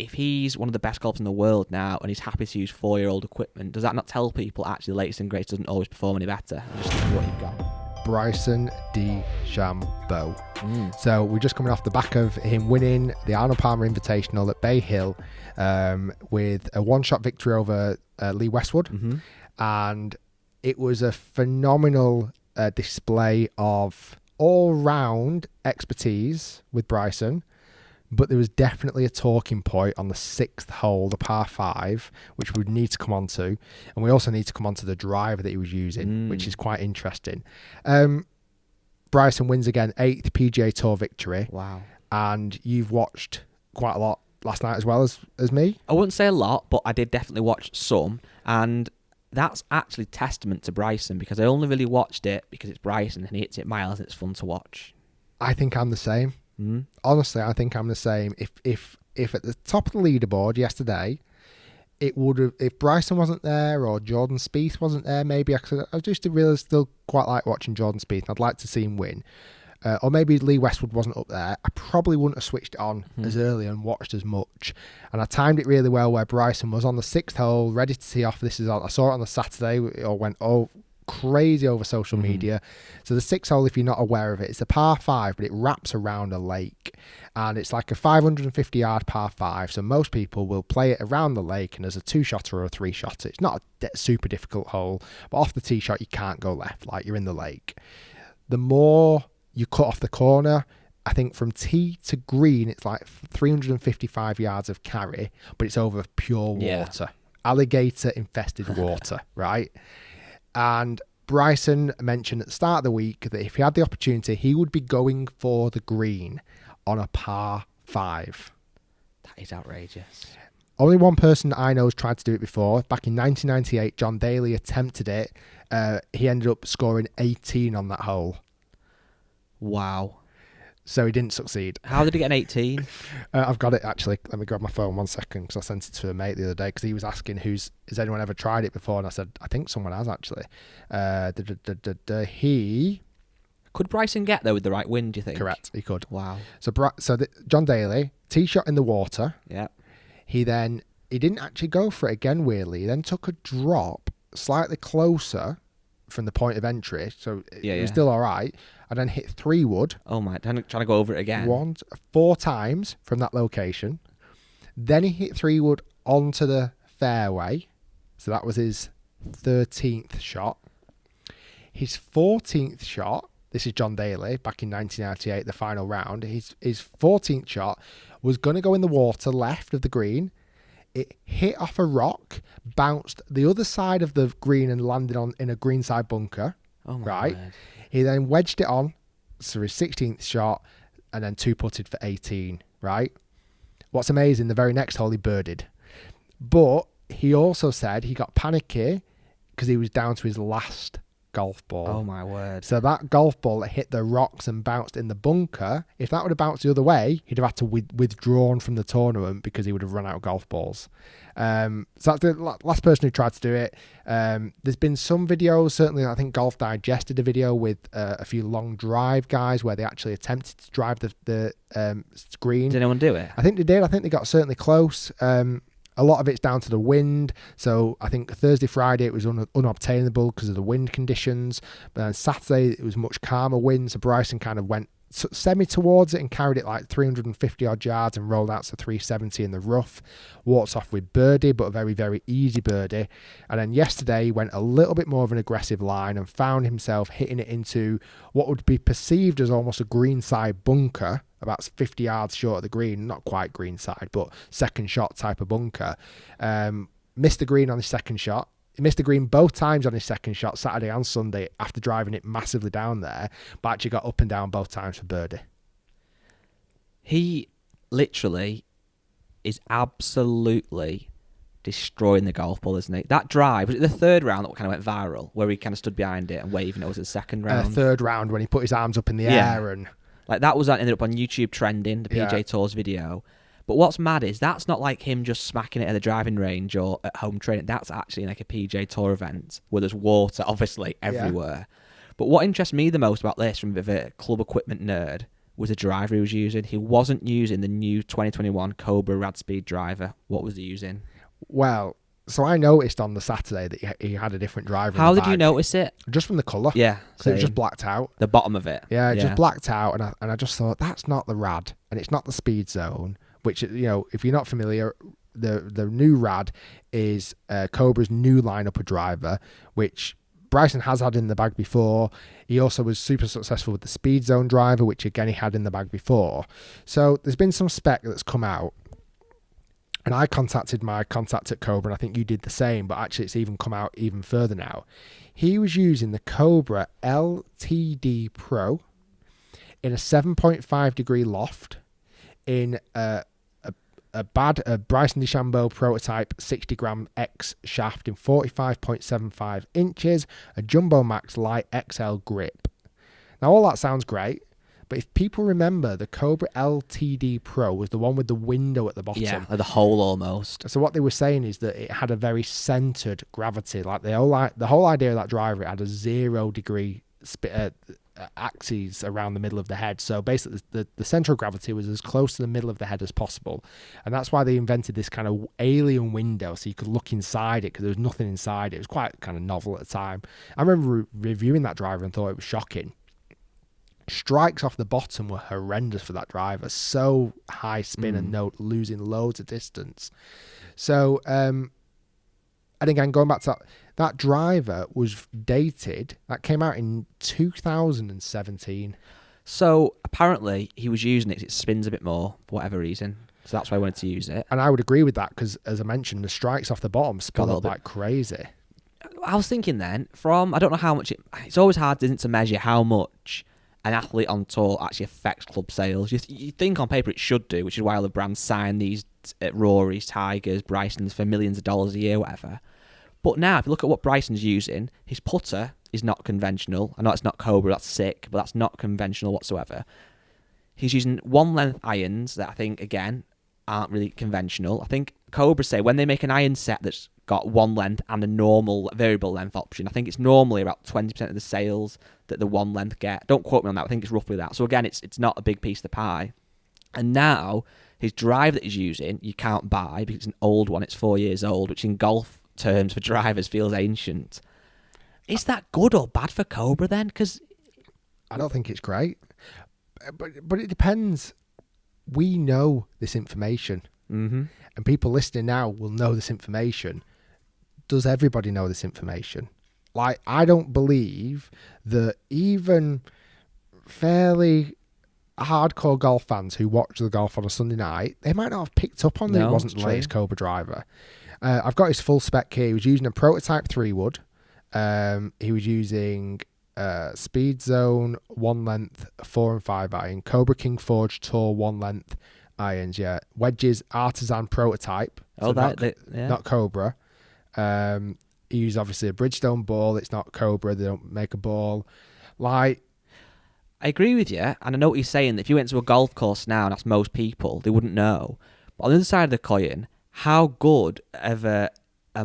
if he's one of the best golfers in the world now and he's happy to use 4-year-old equipment, does that not tell people actually the latest and greatest doesn't always perform any better? Just think of what you've got. Bryson DeChambeau. So we're just coming off the back of him winning the Arnold Palmer Invitational at Bay Hill with a one-shot victory over Lee Westwood. And it was a phenomenal display of all-round expertise with Bryson. But there was definitely a talking point on the 6th hole, the par 5, which we need to come on to. And we also need to come on to the driver that he was using, which is quite interesting. Bryson wins again, 8th PGA Tour victory. Wow. And you've watched quite a lot last night as well as me. I wouldn't say a lot, but I did definitely watch some. And that's actually testament to Bryson, because I only really watched it because it's Bryson and he hits it miles and it's fun to watch. I think I'm the same. Honestly, I think I'm the same. If at the top of the leaderboard yesterday, it would have, if Bryson wasn't there or Jordan Spieth wasn't there, maybe I just really still quite like watching Jordan Spieth. I'd like to see him win. Or maybe Lee Westwood wasn't up there. I probably wouldn't have switched it on as early and watched as much. And I timed it really well where Bryson was on the 6th hole, ready to tee off. I saw it on the Saturday. It all went crazy over social media. So the 6th hole, if you're not aware of it, it's a par 5, but it wraps around a lake, and it's like a 550 yard par 5. So most people will play it around the lake, and there's a 2-shotter or a 3-shotter. It's not a super difficult hole, but off the tee shot you can't go left, like you're in the lake. The more you cut off the corner, I think from tee to green it's like 355 yards of carry, but it's over pure water, alligator infested water, right? And Bryson mentioned at the start of the week that if he had the opportunity, he would be going for the green on a par 5. That is outrageous. Only one person I know has tried to do it before. Back in 1998, John Daly attempted it. He ended up scoring 18 on that hole. Wow. So he didn't succeed. How did he get an 18? I've got it, actually. Let me grab my phone 1 second, because I sent it to a mate the other day, because he was asking, has anyone ever tried it before? And I said, I think someone has, actually. He... Could Bryson get there with the right wind, do you think? Correct, he could. Wow. So John Daly, tee shot in the water. Yeah. He didn't actually go for it again, weirdly. He then took a drop slightly closer from the point of entry, so it was still all right, and then hit 3-wood. Oh my, trying to go over it again. 4 times from that location. Then he hit 3-wood onto the fairway, so that was his 13th shot. His 14th shot, this is John Daly, back in 1998, the final round, his 14th shot was going to go in the water left of the green. It hit off a rock, bounced the other side of the green and landed in a greenside bunker. Oh my word. He then wedged it on, so his 16th shot, and then 2-putted for 18, right? What's amazing, the very next hole he birdied. But he also said he got panicky because he was down to his last golf ball. Oh my word. So that golf ball that hit the rocks and bounced in the bunker, if that would have bounced the other way, he'd have had to withdrawn from the tournament because he would have run out of golf balls. So that's the last person who tried to do it. There's been some videos, certainly I think Golf Digest did a video with a few long drive guys where they actually attempted to drive the green. Did anyone do it? I think they did. I think they got certainly close. A lot of it's down to the wind. So I think Thursday, Friday, it was unobtainable because of the wind conditions. But then Saturday, it was much calmer wind. So Bryson kind of went semi towards it and carried it like 350 odd yards and rolled out to 370 in the rough. Walked off with birdie, but a very, very easy birdie. And then yesterday, he went a little bit more of an aggressive line and found himself hitting it into what would be perceived as almost a greenside bunker, about 50 yards short of the green, not quite greenside, but second shot type of bunker. Missed the green on his second shot. He missed the green both times on his second shot, Saturday and Sunday, after driving it massively down there, but actually got up and down both times for birdie. He literally is absolutely destroying the golf ball, isn't he? That drive, was it the third round that kind of went viral, where he kind of stood behind it and waving? It was the second round? Third round, when he put his arms up in the air and... Like that ended up on YouTube trending, the PGA Tour's video. But what's mad is that's not like him just smacking it at the driving range or at home training. That's actually like a PGA Tour event where there's water, obviously, everywhere. But what interests me the most about this, from a bit of a club equipment nerd, was the driver he was using. He wasn't using the new 2021 Cobra Rad Speed driver. What was he using? Well, so I noticed on the Saturday that he had a different driver. How in the did you bag. notice it? Just from the colour. Yeah, So it was same. just blacked out. The bottom of it. Yeah, it just blacked out, and I just thought that's not the Rad, and it's not the Speed Zone. Which, you know, if you're not familiar, the new Rad is Cobra's new lineup of driver, which Bryson has had in the bag before. He also was super successful with the Speed Zone driver, which again he had in the bag before. So there's been some spec that's come out. And I contacted my contact at Cobra, and I think you did the same, but actually it's even come out even further now. He was using the Cobra LTD Pro in a 7.5 degree loft in a Bryson Dechambeau prototype 60 gram X shaft in 45.75 inches, a Jumbo Max Light XL grip. Now all that sounds great. But if people remember, the Cobra LTD Pro was the one with the window at the bottom. Yeah, like the hole almost. So what they were saying is that it had a very centered gravity. Like the whole idea of that driver, it had a 0 degree axis around the middle of the head. So basically, the center of gravity was as close to the middle of the head as possible. And that's why they invented this kind of alien window, so you could look inside it because there was nothing inside it. It was quite kind of novel at the time. I remember reviewing that driver and thought it was shocking. Strikes off the bottom were horrendous for that driver. So high spin and losing loads of distance. So, and again, going back to that driver was dated. That came out in 2017. So apparently he was using it 'cause it spins a bit more for whatever reason. So that's why I wanted to use it. And I would agree with that because, as I mentioned, the strikes off the bottom spin up like crazy. I was thinking then, I don't know how much it's always hard, isn't it, to measure how much an athlete on tour actually affects club sales. You think on paper it should do, which is why all the brands sign these Rorys, Tigers, Brysons for millions of dollars a year, whatever. But now, if you look at what Bryson's using, his putter is not conventional. I know it's not Cobra, that's sick, but that's not conventional whatsoever. He's using one-length irons that I think, again, aren't really conventional. I think Cobra say when they make an iron set that's got one length and a normal variable length option, I think it's normally about 20% of the sales that the one length get. Don't quote me on that. I think it's roughly that. So again, it's not a big piece of the pie. And now his drive that he's using, you can't buy because it's an old one. It's 4 years old, which in golf terms for drivers feels ancient. Is that good or bad for Cobra then? Because I don't think it's great, but it depends. We know this information, and people listening now will know this information. Does everybody know this information? Like, I don't believe that even fairly hardcore golf fans who watch the golf on a Sunday night, they might not have picked up on that it wasn't the latest Cobra driver. I've got his full spec here. He was using a prototype 3 wood. He was using Speed Zone 1 length 4 and 5 iron, Cobra King Forge Tour 1 length irons, wedges Artisan prototype. So not Cobra. He used obviously a Bridgestone ball. It's not Cobra. They don't make a ball. Like, I agree with you, and I know what you're saying. That if you went to a golf course now and asked most people, they wouldn't know. But on the other side of the coin, how good of a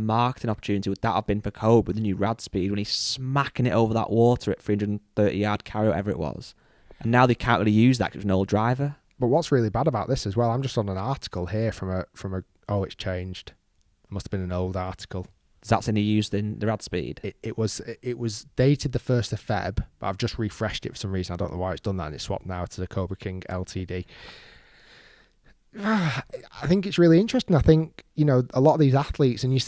marketing opportunity would that have been for Cobra with the new Rad Speed when he's smacking it over that water at 330 yard carry, whatever it was? And now they can't really use that because it was an old driver. But what's really bad about this as well, I'm just on an article here from a it's changed. It must have been an old article. Does that saying he used in the Rad Speed? It was dated the 1st of Feb, but I've just refreshed it for some reason. I don't know why it's done that, and it's swapped now to the Cobra King LTD. I think it's really interesting. I think, a lot of these athletes, and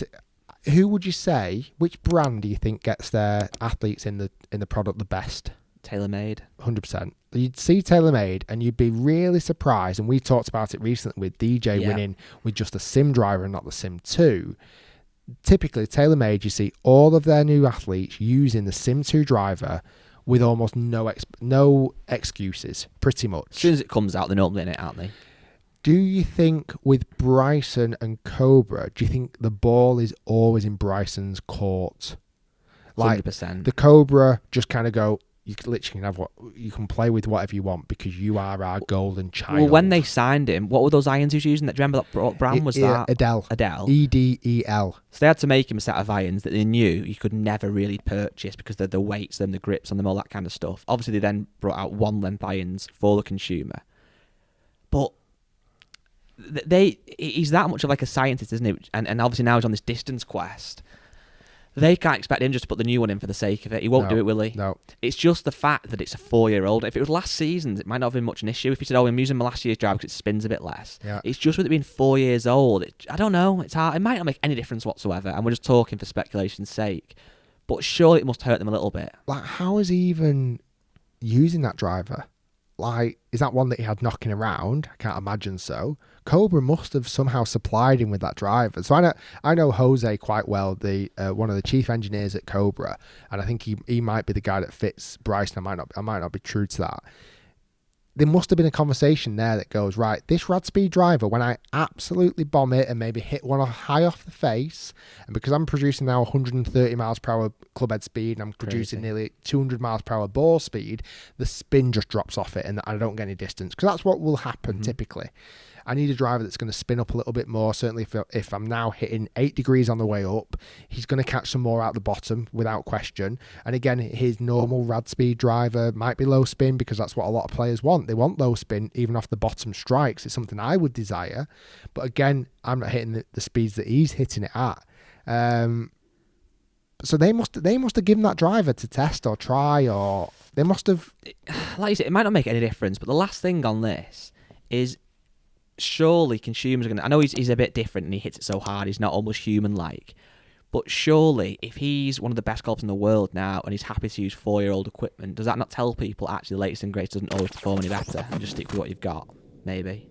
who would you say, which brand do you think gets their athletes in the product the best? TaylorMade. 100%. You'd see TaylorMade and you'd be really surprised, and we talked about it recently with DJ winning with just a Sim driver and not the Sim 2. Typically, TaylorMade, you see all of their new athletes using the Sim 2 driver with almost no excuses, pretty much. As soon as it comes out, they're normally in it, aren't they? Do you think with Bryson and Cobra, do you think the ball is always in Bryson's court? Like 100%. the Cobra just kind of go, you literally can have you can play with whatever you want because you are our golden child. Well, when they signed him, what were those irons he was using? Do you remember what brand was that? Adele. Edel. So they had to make him a set of irons that they knew you could never really purchase because they're the weights, them, the grips on them, all that kind of stuff. Obviously, they then brought out one length irons for the consumer. But he's that much of like a scientist, isn't he? And obviously now he's on this distance quest. They can't expect him just to put the new one in for the sake of it. He won't do it, will he? No. It's just the fact that it's a 4-year-old. If it was last season's, it might not have been much an issue. If he said, I'm using my last year's driver because it spins a bit less. Yeah. It's just with it being 4 years old. I don't know. It's hard. It might not make any difference whatsoever. And we're just talking for speculation's sake. But surely it must hurt them a little bit. Like, how is he even using that driver? Like, is that one that he had knocking around? I can't imagine so. Cobra must have somehow supplied him with that driver. So I know Jose quite well, the one of the chief engineers at Cobra, and I think he might be the guy that fits Bryson. I might not be true to that. There must have been a conversation there that goes, right, this rad speed driver, when I absolutely bomb it and maybe hit one high off the face, and because I'm producing now 130 miles per hour club head speed and I'm producing nearly 200 miles per hour ball speed, the spin just drops off it and I don't get any distance, because that's what will happen typically. I need a driver that's going to spin up a little bit more. Certainly if I'm now hitting 8 degrees on the way up, he's going to catch some more out the bottom without question. And again, his normal rad speed driver might be low spin because that's what a lot of players want. They want low spin even off the bottom strikes. It's something I would desire. But again, I'm not hitting the speeds that he's hitting it at. So they must have given that driver to test or try, or they must have... Like you said, it might not make any difference, but the last thing on this is... Surely consumers are going to... I know he's a bit different and he hits it so hard, he's not almost human-like. But surely, if he's one of the best golfers in the world now and he's happy to use 4-year-old equipment, does that not tell people actually the latest and greatest doesn't always perform any better and just stick with what you've got? Maybe.